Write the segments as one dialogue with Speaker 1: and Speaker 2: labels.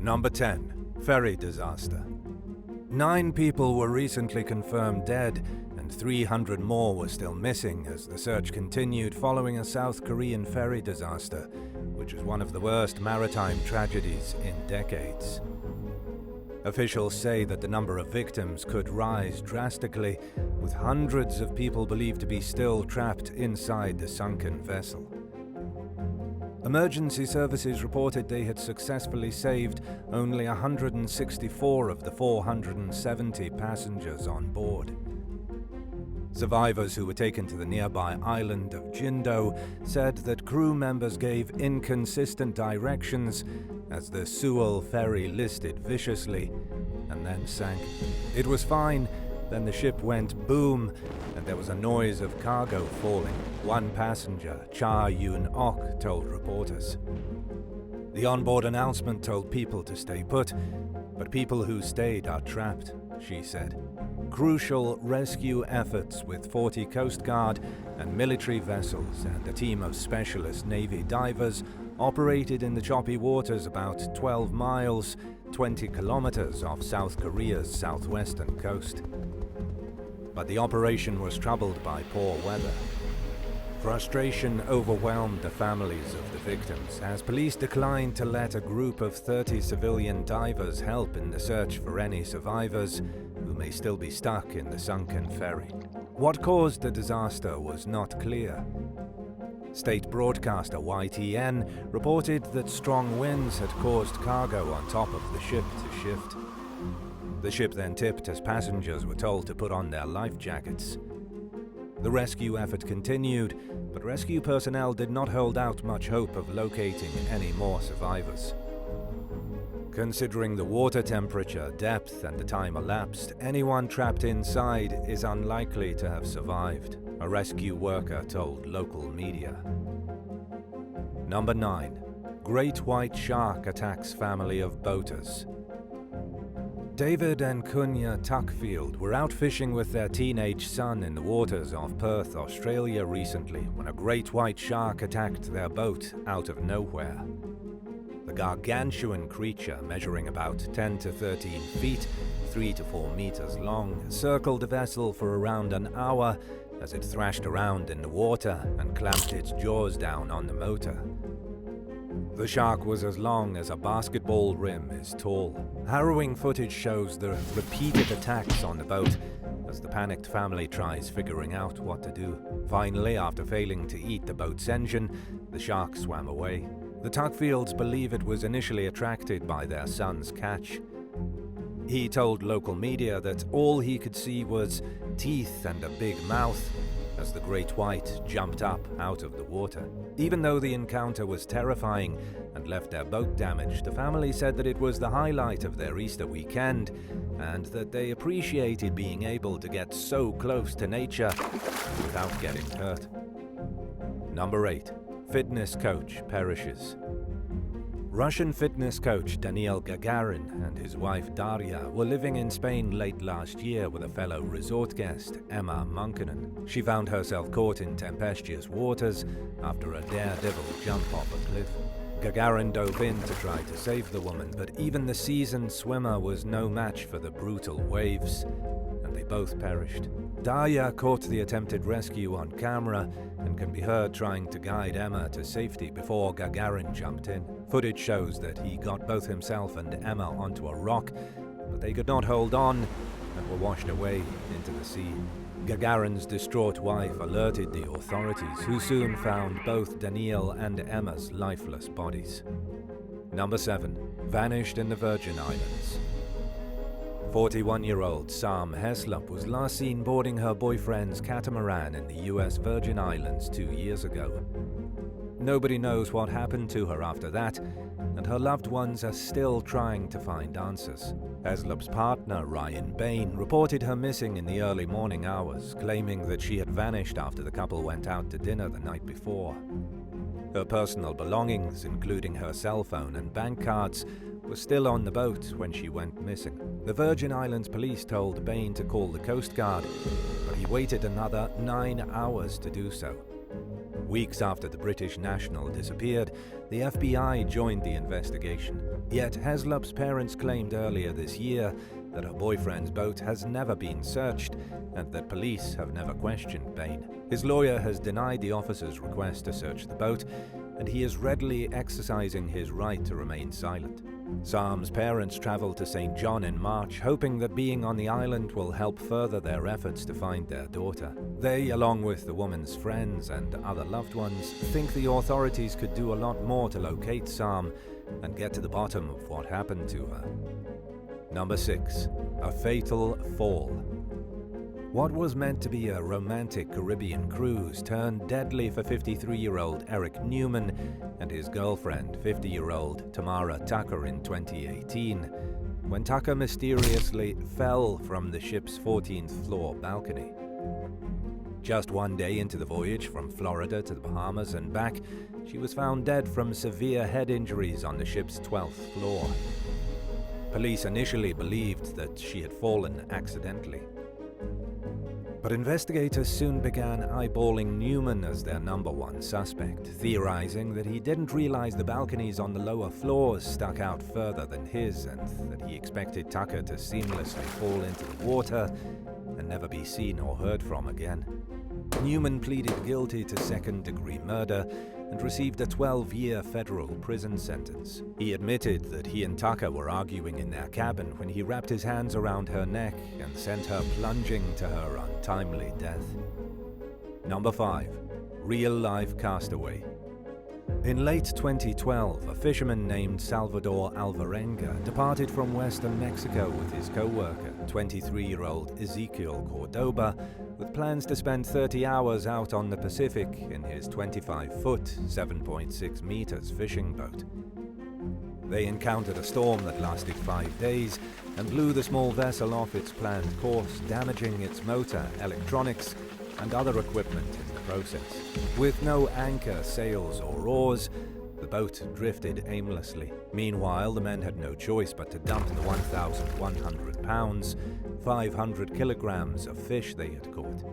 Speaker 1: Number 10. Ferry disaster. 9 people were recently confirmed dead, and 300 more were still missing as the search continued following a South Korean ferry disaster, which is one of the worst maritime tragedies in decades. Officials say that the number of victims could rise drastically, with hundreds of people believed to be still trapped inside the sunken vessel. Emergency services reported they had successfully saved only 164 of the 470 passengers on board. Survivors who were taken to the nearby island of Jindo said that crew members gave inconsistent directions as the Sewell ferry listed viciously and then sank. It was fine, then the ship went boom and there was a noise of cargo falling. One passenger, Cha Yoon-ok, told reporters. The onboard announcement told people to stay put, but people who stayed are trapped, she said. Crucial rescue efforts with 40 Coast Guard and military vessels and a team of specialist Navy divers operated in the choppy waters about 12 miles, 20 kilometers off South Korea's southwestern coast. But the operation was troubled by poor weather. Frustration overwhelmed the families of the victims as police declined to let a group of 30 civilian divers help in the search for any survivors who may still be stuck in the sunken ferry. What caused the disaster was not clear. State broadcaster YTN reported that strong winds had caused cargo on top of the ship to shift. The ship then tipped as passengers were told to put on their life jackets. The rescue effort continued, but rescue personnel did not hold out much hope of locating any more survivors. Considering the water temperature, depth, and the time elapsed, anyone trapped inside is unlikely to have survived, a rescue worker told local media. Number 9. Great white shark attacks family of boaters. David and Kunya Tuckfield were out fishing with their teenage son in the waters off Perth, Australia recently when a great white shark attacked their boat out of nowhere. The gargantuan creature, measuring about 10 to 13 feet, 3 to 4 meters long, circled the vessel for around an hour as it thrashed around in the water and clamped its jaws down on the motor. The shark was as long as a basketball rim is tall. Harrowing footage shows the repeated attacks on the boat as the panicked family tries figuring out what to do. Finally, after failing to eat the boat's engine, the shark swam away. The Tuckfields believe it was initially attracted by their son's catch. He told local media that all he could see was teeth and a big mouth as the great white jumped up out of the water. Even though the encounter was terrifying and left their boat damaged, the family said that it was the highlight of their Easter weekend and that they appreciated being able to get so close to nature without getting hurt. Number 8. Fitness coach perishes. Russian fitness coach Daniil Gagarin and his wife Daria were living in Spain late last year with a fellow resort guest, Emma Munkinen. She found herself caught in tempestuous waters after a daredevil jump off a cliff. Gagarin dove in to try to save the woman, but even the seasoned swimmer was no match for the brutal waves, and they both perished. Daria caught the attempted rescue on camera and can be heard trying to guide Emma to safety before Gagarin jumped in. Footage shows that he got both himself and Emma onto a rock, but they could not hold on and were washed away into the sea. Gagarin's distraught wife alerted the authorities, who soon found both Daniil and Emma's lifeless bodies. Number 7. Vanished in the Virgin Islands. 41-year-old Sam Heslop was last seen boarding her boyfriend's catamaran in the US Virgin Islands 2 years ago. Nobody knows what happened to her after that, and her loved ones are still trying to find answers. Heslop's partner, Ryan Bain, reported her missing in the early morning hours, claiming that she had vanished after the couple went out to dinner the night before. Her personal belongings, including her cell phone and bank cards, were still on the boat when she went missing. The Virgin Islands police told Bain to call the Coast Guard, but he waited another 9 hours to do so. Weeks after the British national disappeared, the FBI joined the investigation. Yet Heslop's parents claimed earlier this year that her boyfriend's boat has never been searched and that police have never questioned Bain. His lawyer has denied the officers' request to search the boat, and he is readily exercising his right to remain silent. Sam's parents traveled to St. John in March, hoping that being on the island will help further their efforts to find their daughter. They, along with the woman's friends and other loved ones, think the authorities could do a lot more to locate Sam and get to the bottom of what happened to her. Number 6. A fatal fall. What was meant to be a romantic Caribbean cruise turned deadly for 53-year-old Eric Newman and his girlfriend, 50-year-old Tamara Tucker, in 2018, when Tucker mysteriously fell from the ship's 14th floor balcony. Just one day into the voyage from Florida to the Bahamas and back, she was found dead from severe head injuries on the ship's 12th floor. Police initially believed that she had fallen accidentally. But investigators soon began eyeballing Newman as their number one suspect, theorizing that he didn't realize the balconies on the lower floors stuck out further than his and that he expected Tucker to seamlessly fall into the water and never be seen or heard from again. Newman pleaded guilty to second-degree murder and received a 12-year federal prison sentence. He admitted that he and Tucker were arguing in their cabin when he wrapped his hands around her neck and sent her plunging to her untimely death. Number 5. Real-life castaway. In late 2012, a fisherman named Salvador Alvarenga departed from western Mexico with his co-worker, 23-year-old Ezequiel Cordoba, with plans to spend 30 hours out on the Pacific in his 25-foot, 7.6 meters fishing boat. They encountered a storm that lasted 5 days and blew the small vessel off its planned course, damaging its motor, electronics, and other equipment in the process. With no anchor, sails, or oars, the boat drifted aimlessly. Meanwhile, the men had no choice but to dump the 1,100 pounds, 500 kilograms of fish they had caught.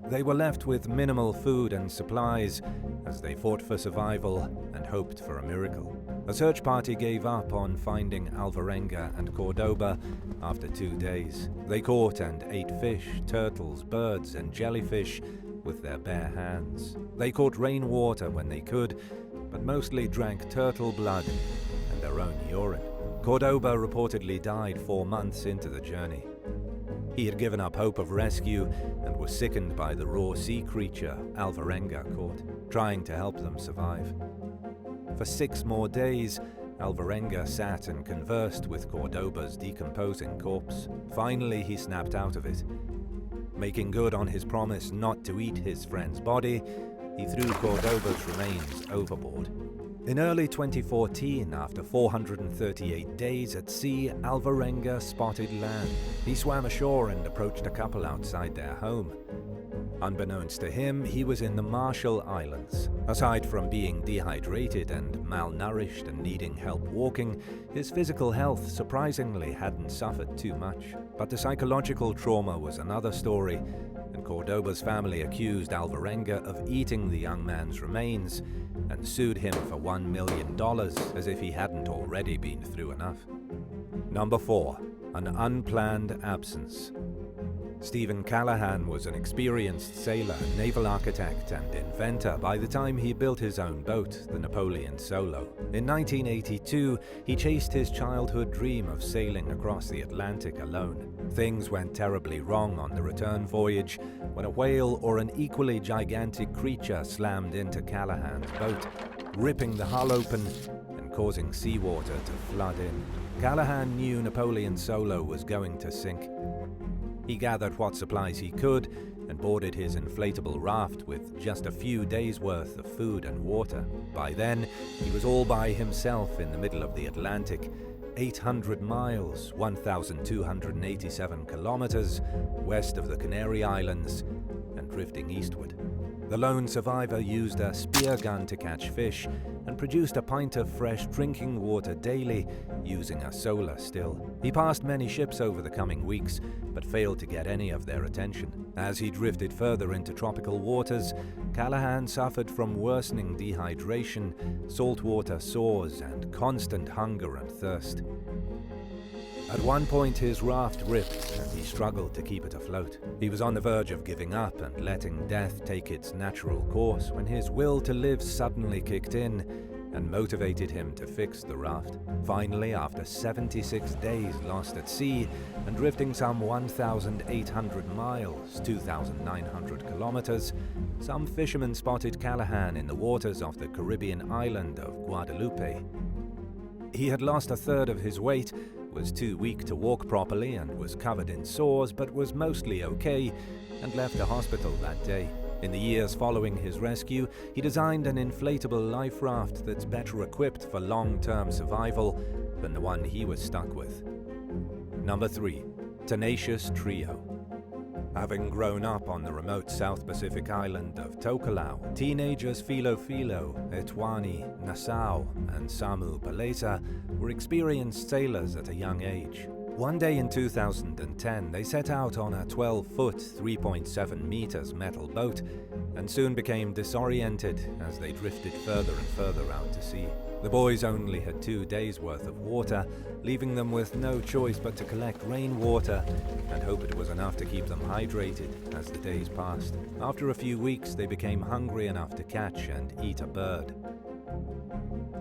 Speaker 1: They were left with minimal food and supplies as they fought for survival and hoped for a miracle. A search party gave up on finding Alvarenga and Cordoba after 2 days. They caught and ate fish, turtles, birds, and jellyfish with their bare hands. They caught rainwater when they could, but mostly drank turtle blood and their own urine. Cordoba reportedly died 4 months into the journey. He had given up hope of rescue and was sickened by the raw sea creature Alvarenga caught, trying to help them survive. For 6 more days, Alvarenga sat and conversed with Cordoba's decomposing corpse. Finally, he snapped out of it. Making good on his promise not to eat his friend's body, he threw Cordoba's remains overboard. In early 2014, after 438 days at sea, Alvarenga spotted land. He swam ashore and approached a couple outside their home. Unbeknownst to him, he was in the Marshall Islands. Aside from being dehydrated and malnourished and needing help walking, his physical health surprisingly hadn't suffered too much. But the psychological trauma was another story, and Cordoba's family accused Alvarenga of eating the young man's remains and sued him for $1 million, as if he hadn't already been through enough. Number 4. An unplanned absence. Stephen Callahan was an experienced sailor, naval architect, and inventor by the time he built his own boat, the Napoleon Solo. In 1982, he chased his childhood dream of sailing across the Atlantic alone. Things went terribly wrong on the return voyage when a whale or an equally gigantic creature slammed into Callahan's boat, ripping the hull open and causing seawater to flood in. Callahan knew Napoleon Solo was going to sink. He gathered what supplies he could and boarded his inflatable raft with just a few days' worth of food and water. By then, he was all by himself in the middle of the Atlantic, 800 miles, 1,287 kilometers west of the Canary Islands and drifting eastward. The lone survivor used a spear gun to catch fish and produced a pint of fresh drinking water daily using a solar still. He passed many ships over the coming weeks, but failed to get any of their attention. As he drifted further into tropical waters, Callahan suffered from worsening dehydration, saltwater sores, and constant hunger and thirst. At one point, his raft ripped, and he struggled to keep it afloat. He was on the verge of giving up and letting death take its natural course when his will to live suddenly kicked in and motivated him to fix the raft. Finally, after 76 days lost at sea and drifting some 1,800 miles, 2,900 kilometers, some fishermen spotted Callahan in the waters off the Caribbean island of Guadeloupe. He had lost a third of his weight, was too weak to walk properly, and was covered in sores, but was mostly okay, and left the hospital that day. In the years following his rescue, he designed an inflatable life raft that's better equipped for long-term survival than the one he was stuck with. Number 3. Tenacious Trio. Having grown up on the remote South Pacific island of Tokelau, teenagers Filo Filo, Etwani, Nassau, and Samu Palesa were experienced sailors at a young age. One day in 2010, they set out on a 12-foot, 3.7 meters metal boat and soon became disoriented as they drifted further and further out to sea. The boys only had 2 days' worth of water, leaving them with no choice but to collect rainwater and hope it was enough to keep them hydrated as the days passed. After a few weeks, they became hungry enough to catch and eat a bird.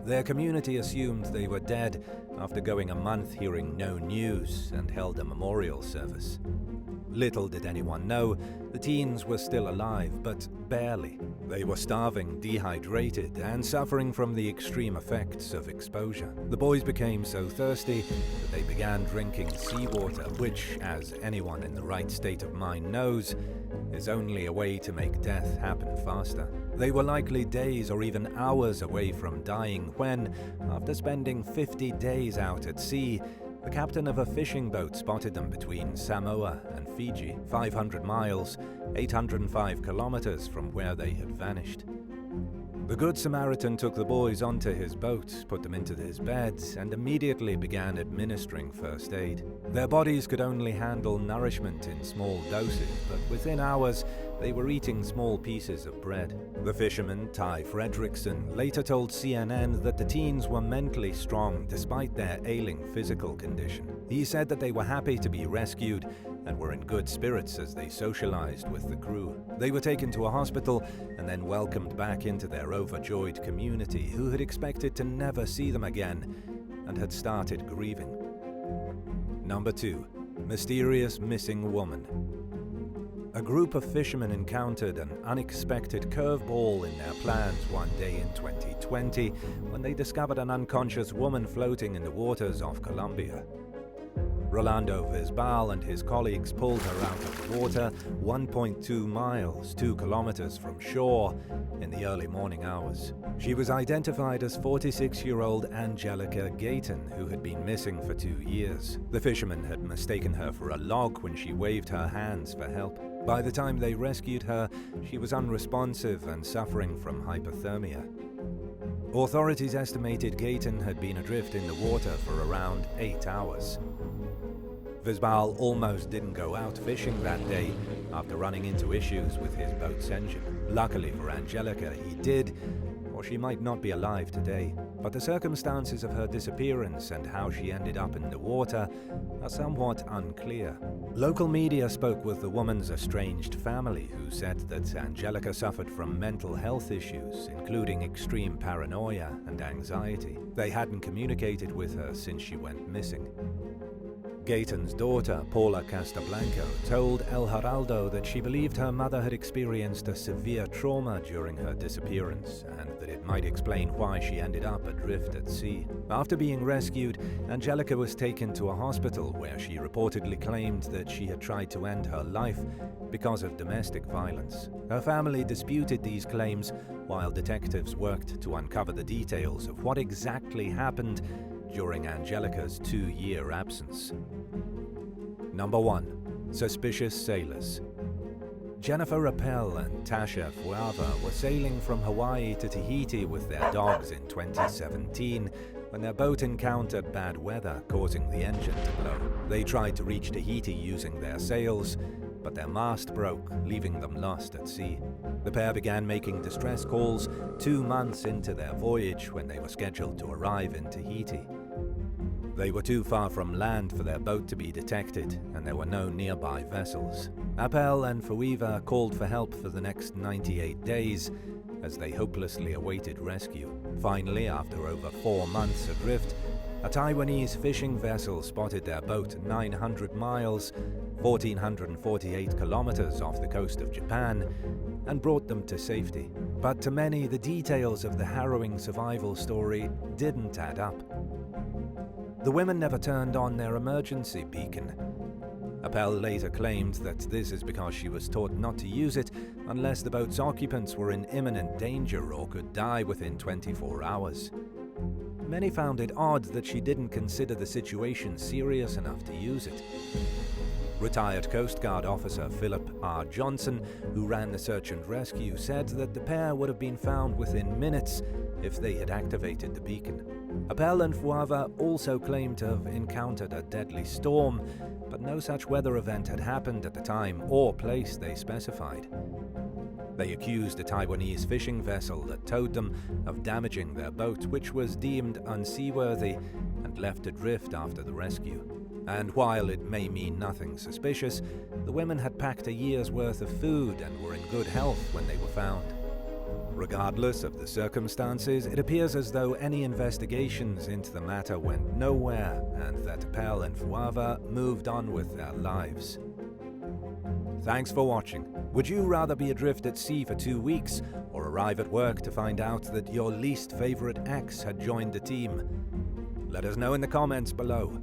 Speaker 1: Their community assumed they were dead after going a month hearing no news and held a memorial service. Little did anyone know, the teens were still alive, but barely. They were starving, dehydrated, and suffering from the extreme effects of exposure. The boys became so thirsty that they began drinking seawater, which, as anyone in the right state of mind knows, is only a way to make death happen faster. They were likely days or even hours away from dying when, after spending 50 days out at sea, the captain of a fishing boat spotted them between Samoa and Fiji, 500 miles, 805 kilometers from where they had vanished. The Good Samaritan took the boys onto his boat, put them into his beds, and immediately began administering first aid. Their bodies could only handle nourishment in small doses, but within hours, they were eating small pieces of bread. The fisherman, Ty Fredrickson, later told CNN that the teens were mentally strong despite their ailing physical condition. He said that they were happy to be rescued and were in good spirits as they socialized with the crew. They were taken to a hospital and then welcomed back into their overjoyed community, who had expected to never see them again and had started grieving. Number 2. Mysterious Missing Woman. A group of fishermen encountered an unexpected curveball in their plans one day in 2020 when they discovered an unconscious woman floating in the waters off Colombia. Rolando Visbal and his colleagues pulled her out of the water 1.2 miles, 2 kilometers from shore, in the early morning hours. She was identified as 46-year-old Angelica Gayton, who had been missing for 2 years. The fishermen had mistaken her for a log when she waved her hands for help. By the time they rescued her, she was unresponsive and suffering from hypothermia. Authorities estimated Gayton had been adrift in the water for around 8 hours. Visbal almost didn't go out fishing that day after running into issues with his boat's engine. Luckily for Angelica, he did, or she might not be alive today. But the circumstances of her disappearance and how she ended up in the water are somewhat unclear. Local media spoke with the woman's estranged family, who said that Angelica suffered from mental health issues, including extreme paranoia and anxiety. They hadn't communicated with her since she went missing. Gayton's daughter, Paula Castablanco, told El Heraldo that she believed her mother had experienced a severe trauma during her disappearance and that it might explain why she ended up adrift at sea. After being rescued, Angelica was taken to a hospital where she reportedly claimed that she had tried to end her life because of domestic violence. Her family disputed these claims while detectives worked to uncover the details of what exactly happened during Angelica's 2-year absence. Number 1. Suspicious Sailors. Jennifer Appel and Tasha Fuava were sailing from Hawaii to Tahiti with their dogs in 2017 when their boat encountered bad weather, causing the engine to blow. They tried to reach Tahiti using their sails, but their mast broke, leaving them lost at sea. The pair began making distress calls 2 months into their voyage when they were scheduled to arrive in Tahiti. They were too far from land for their boat to be detected, and there were no nearby vessels. Appel and Fuiva called for help for the next 98 days as they hopelessly awaited rescue. Finally, after over 4 months adrift, a Taiwanese fishing vessel spotted their boat 900 miles, 1,448 kilometers off the coast of Japan, and brought them to safety. But to many, the details of the harrowing survival story didn't add up. The women never turned on their emergency beacon. Appel later claimed that this is because she was taught not to use it unless the boat's occupants were in imminent danger or could die within 24 hours. Many found it odd that she didn't consider the situation serious enough to use it. Retired Coast Guard officer Philip R. Johnson, who ran the search and rescue, said that the pair would have been found within minutes if they had activated the beacon. Appel and Fuava also claimed to have encountered a deadly storm, but no such weather event had happened at the time or place they specified. They accused a Taiwanese fishing vessel that towed them of damaging their boat, which was deemed unseaworthy and left adrift after the rescue. And while it may mean nothing suspicious, the women had packed a year's worth of food and were in good health when they were found. Regardless of the circumstances, it appears as though any investigations into the matter went nowhere and that Appel and Fuava moved on with their lives. Thanks for watching. Would you rather be adrift at sea for 2 weeks or arrive at work to find out that your least favorite ex had joined the team? Let us know in the comments below.